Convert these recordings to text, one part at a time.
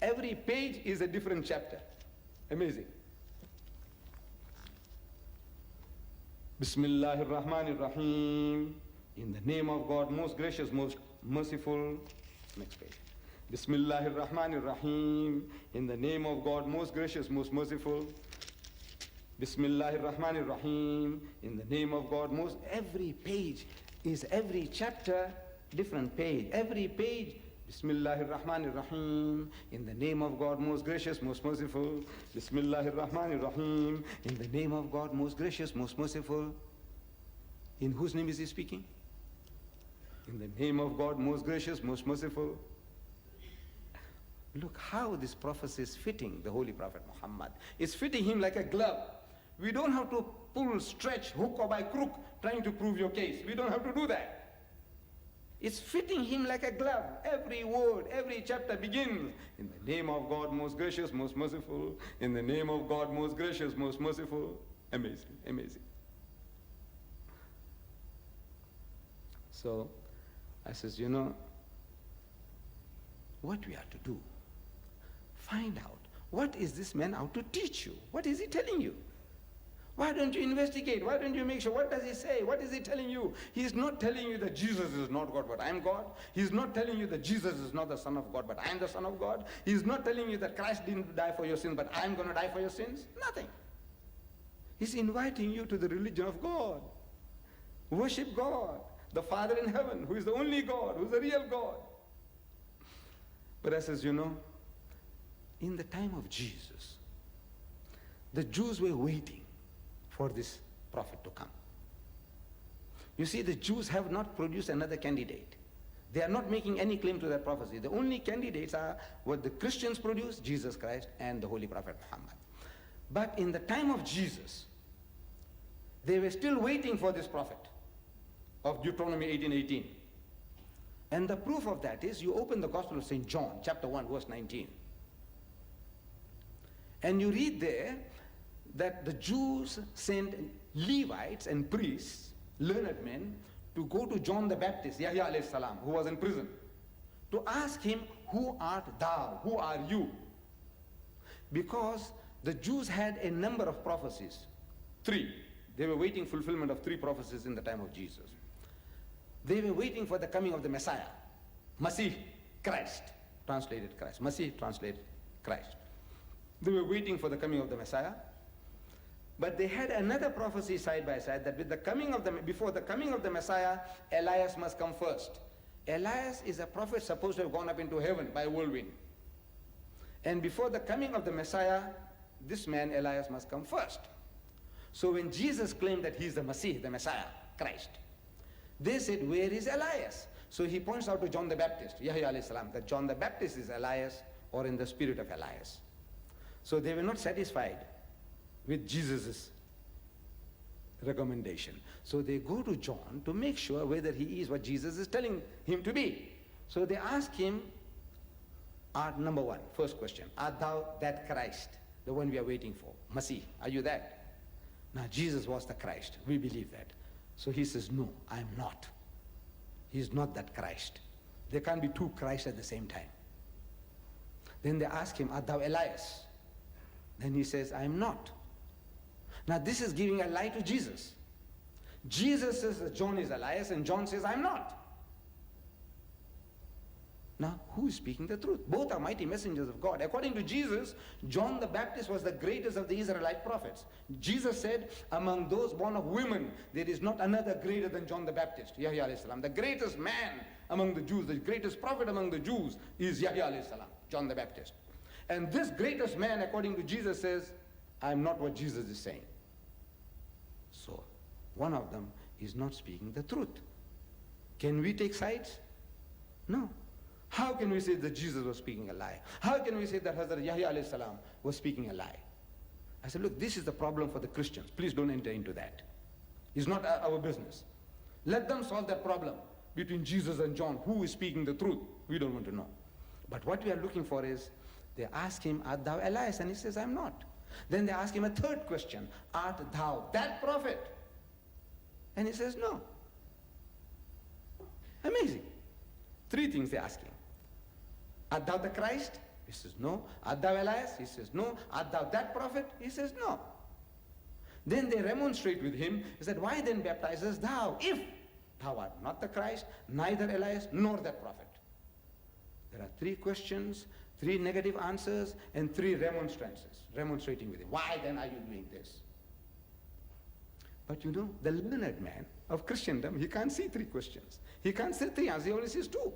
Every page is a different chapter. Amazing. Bismillahir Rahmanir Rahim. In the name of God, most gracious, most merciful. Next page. Bismillahir Rahmanir Rahim. In the name of God, most gracious, most merciful. Bismillahir Rahmanir Rahim. In the name of God, most. Every page is every chapter, different page. Every page. Bismillahir Rahmanir Rahim. In the name of God, most gracious, most merciful. Bismillahir Rahmanir Rahim. In the name of God, most gracious, most merciful. In whose name is he speaking? In the name of God, most gracious, most merciful. Look how this prophecy is fitting the Holy Prophet Muhammad. It's fitting him like a glove. We don't have to pull, stretch, hook or by crook trying to prove your case. We don't have to do that. It's fitting him like a glove. Every word, every chapter begins in the name of God, most gracious, most merciful. In the name of God, most gracious, most merciful. Amazing, amazing. So I says, you know, what we have to do, find out, what is this man out to teach you? What is he telling you? Why don't you investigate? Why don't you make sure? What does he say? What is he telling you? He's not telling you that Jesus is not God, but I am God. He's not telling you that Jesus is not the Son of God, but I am the Son of God. He's not telling you that Christ didn't die for your sins, but I am going to die for your sins. Nothing. He's inviting you to the religion of God. Worship God, the Father in heaven, who is the only God, who is the real God. But I says, you know, in the time of Jesus, the Jews were waiting for this prophet to come. You see, the Jews have not produced another candidate. They are not making any claim to that prophecy. The only candidates are what the Christians produce, Jesus Christ and the Holy Prophet Muhammad. But in the time of Jesus, they were still waiting for this prophet of Deuteronomy 18:18. And the proof of that is you open the Gospel of St. John, chapter 1, verse 19. And you read there that the Jews sent Levites and priests, learned men, to go to John the Baptist, Yahya alayhi salam, who was in prison, to ask him, who art thou? Who are you? Because the Jews had a number of prophecies. 3. They were waiting fulfillment of 3 prophecies in the time of Jesus. They were waiting for the coming of the Messiah. Masih, Christ, translated Christ. Masih, translated Christ. They were waiting for the coming of the Messiah. But they had another prophecy side by side that with the coming of before the coming of the Messiah, Elias must come first. Elias is a prophet supposed to have gone up into heaven by a whirlwind. And before the coming of the Messiah, this man Elias must come first. So when Jesus claimed that he is the Masih, the Messiah, Christ, they said, where is Elias? So he points out to John the Baptist, Yahya alayhi salam, that John the Baptist is Elias, or in the spirit of Elias. So they were not satisfied with Jesus' recommendation. So they go to John to make sure whether he is what Jesus is telling him to be. So they ask him, number 1, first question, art thou that Christ, the one we are waiting for? Masih, are you that? Now Jesus was the Christ, we believe that. So he says, no, I am not. He is not that Christ. There can't be 2 Christs at the same time. Then they ask him, art thou Elias? Then he says, I am not. Now this is giving a lie to Jesus. Jesus says that John is Elias, and John says, I'm not. Now, who is speaking the truth? Both are mighty messengers of God. According to Jesus, John the Baptist was the greatest of the Israelite prophets. Jesus said, among those born of women, there is not another greater than John the Baptist, Yahya alayhi salam. The greatest man among the Jews, the greatest prophet among the Jews is Yahya alayhi salam, John the Baptist. And this greatest man, according to Jesus, says, I am not what Jesus is saying. So, one of them is not speaking the truth. Can we take sides? No. How can we say that Jesus was speaking a lie? How can we say that Hazrat Yahya alayhi salam was speaking a lie? I said, look, this is the problem for the Christians. Please don't enter into that. It's not our business. Let them solve that problem between Jesus and John. Who is speaking the truth? We don't want to know. But what we are looking for is, they ask him, art thou Elias? And he says, I'm not. Then they ask him a third question, art thou that prophet? And he says, no. Amazing. 3 things they ask him. Art thou the Christ? He says, no. Art thou Elias? He says, no. Art thou that prophet? He says, no. Then they remonstrate with him. He said, why then baptizest thou, if thou art not the Christ, neither Elias, nor that prophet? There are 3 questions, 3 negative answers, and 3 remonstrances, remonstrating with him. Why then are you doing this? But you know, the learned man of Christendom, he can't see 3 questions. He can't see 3 answers, he only sees 2.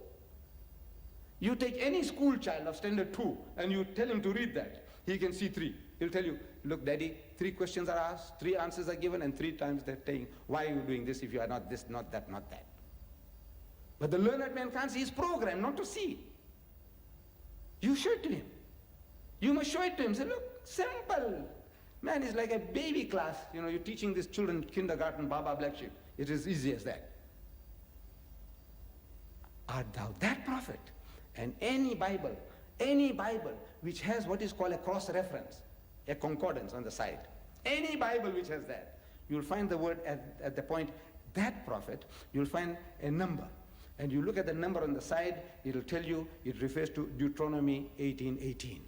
You take any school child of standard 2 and you tell him to read that, he can see 3. He'll tell you, look daddy, 3 questions are asked, 3 answers are given, and 3 times they're saying, why are you doing this if you are not this, not that, not that? But the learned man can't see, his program not to see. You show it to him. You must show it to him. Say, look, simple. Man, it's like a baby class. You know, you're teaching these children kindergarten, Baba Black Sheep. It is easy as that. Art thou that prophet? And any Bible which has what is called a cross-reference, a concordance on the side, any Bible which has that, you'll find the word at the point, that prophet, you'll find a number. And you look at the number on the side, it'll tell you it refers to Deuteronomy 18:18.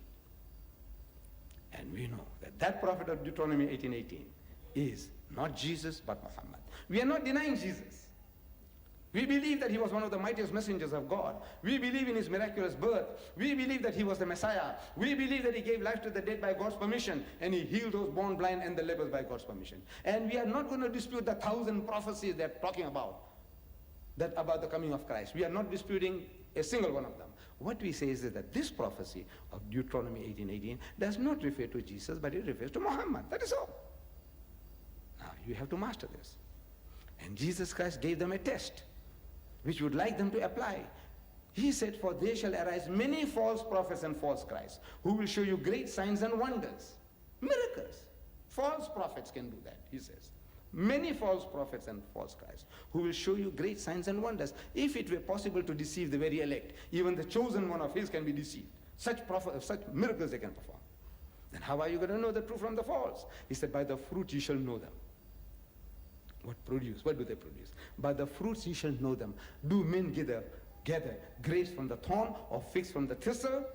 And we know that that prophet of Deuteronomy 18:18 is not Jesus, but Muhammad. We are not denying Jesus. We believe that he was one of the mightiest messengers of God. We believe in his miraculous birth. We believe that he was the Messiah. We believe that he gave life to the dead by God's permission, and he healed those born blind and the lepers by God's permission. And we are not going to dispute the 1,000 prophecies they're talking about the coming of Christ. We are not disputing a single one of them. What we say is that this prophecy of Deuteronomy 18:18 does not refer to Jesus, but it refers to Muhammad. That is all. Now, you have to master this. And Jesus Christ gave them a test, which would like them to apply. He said, for there shall arise many false prophets and false Christs, who will show you great signs and wonders, miracles. False prophets can do that, he says. Many false prophets and false Christs, who will show you great signs and wonders. If it were possible to deceive the very elect, even the chosen one of his can be deceived. Such miracles they can perform. Then how are you going to know the true from the false? He said, by the fruit you shall know them. What do they produce? By the fruits you shall know them. Do men gather grapes from the thorn or figs from the thistle?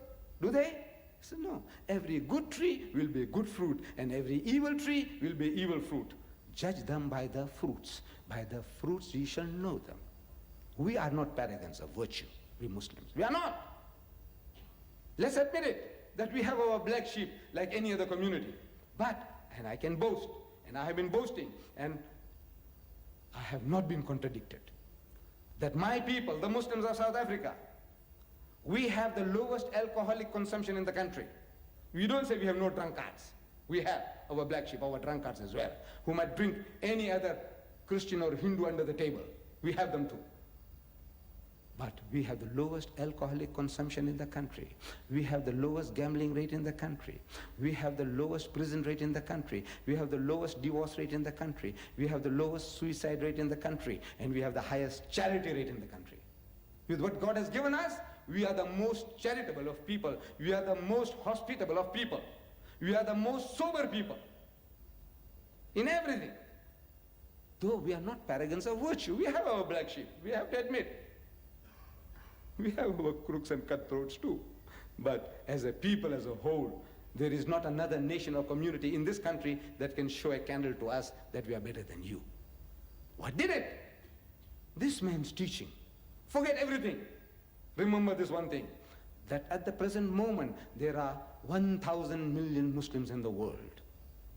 Do they? He said, no. Every good tree will be good fruit, and every evil tree will be evil fruit. Judge them by the fruits. By the fruits ye shall know them. We are not paragons of virtue, we Muslims. We are not. Let's admit it, that we have our black sheep like any other community. But, and I can boast, and I have been boasting, and I have not been contradicted, that my people, the Muslims of South Africa, we have the lowest alcoholic consumption in the country. We don't say we have no drunkards. We have our black sheep, our drunkards as well, who might drink any other Christian or Hindu under the table. We have them too. But we have the lowest alcoholic consumption in the country. We have the lowest gambling rate in the country. We have the lowest prison rate in the country. We have the lowest divorce rate in the country. We have the lowest suicide rate in the country. And we have the highest charity rate in the country. With what God has given us, we are the most charitable of people. We are the most hospitable of people. We are the most sober people in everything. Though we are not paragons of virtue, we have our black sheep, we have to admit. We have our crooks and cutthroats too. But as a people as a whole, there is not another nation or community in this country that can show a candle to us that we are better than you. What did it? This man's teaching. Forget everything. Remember this one thing, that at the present moment, there are 1,000 million Muslims in the world.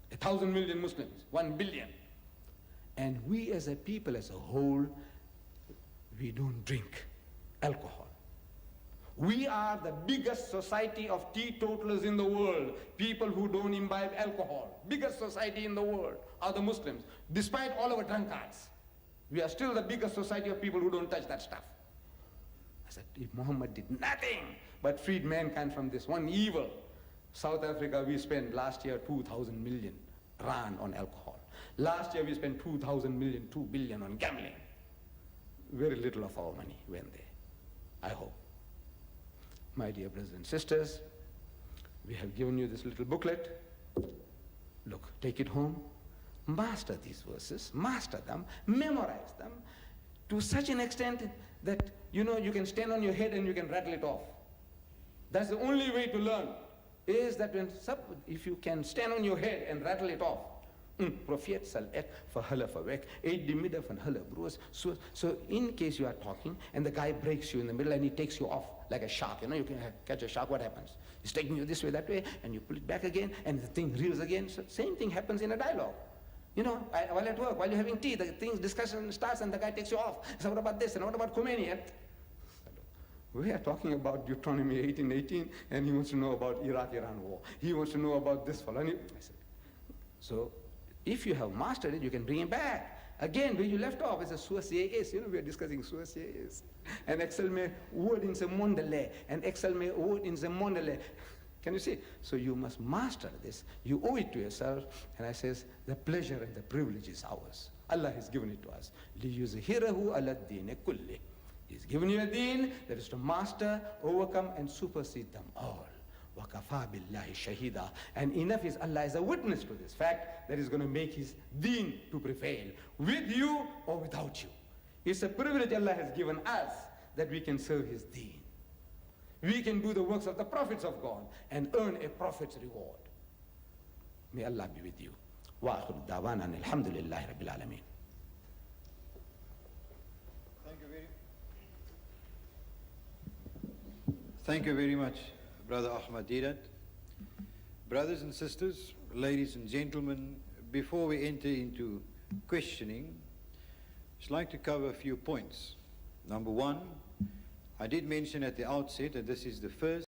1,000 million Muslims, 1 billion. And we as a people as a whole, we don't drink alcohol. We are the biggest society of teetotalers in the world. People who don't imbibe alcohol. Biggest society in the world are the Muslims. Despite all our drunkards, we are still the biggest society of people who don't touch that stuff. I said, if Muhammad did nothing but freed mankind from this one evil, South Africa, we spent last year 2,000 million rand on alcohol. Last year we spent 2 billion on gambling. Very little of our money went there, I hope. My dear brothers and sisters, we have given you this little booklet. Look, take it home, master these verses, master them, memorize them to such an extent that, you know, you can stand on your head and you can rattle it off. That's the only way to learn, is that if you can stand on your head and rattle it off. Profeet sal ek verhulle verwek, uit die midden van hulle broers. So in case you are talking and the guy breaks you in the middle and he takes you off like a shark, you can catch a shark, what happens? He's taking you this way, that way, and you pull it back again and the thing reels again. So same thing happens in a dialogue. While at work, while you're having tea, the discussion starts and the guy takes you off. So what about this and what about Khomeini? We are talking about Deuteronomy 18:18 and he wants to know about Iraq-Iran war. He wants to know about this fellow. So if you have mastered it, you can bring it back. Again, where you left off, it's a suas. We are discussing suas. And Excel me word in the mondele, and Excel me word in the mondele. Can you see? So you must master this. You owe it to yourself. And I says, the pleasure and the privilege is ours. Allah has given it to us. لِيُزْهِرَهُ عَلَى الدِّينِ كُلِّهِ. He's given you a deen that is to master, overcome, and supersede them all. وَكَفَى بِاللَّهِ شَهِيدًا. And enough is Allah is a witness to this fact that is going to make his deen to prevail, with you or without you. It's a privilege Allah has given us that we can serve his deen. We can do the works of the prophets of God and earn a prophet's reward. May Allah be with you. وَآخِرُ دَعْوَانَا الْحَمْدُ لِلَّهِ رَبِّ الْعَالَمِينَ. Thank you very much, Brother Ahmed Deedat. Brothers and sisters, ladies and gentlemen, before we enter into questioning, I'd just like to cover a few points. Number one, I did mention at the outset that this is the first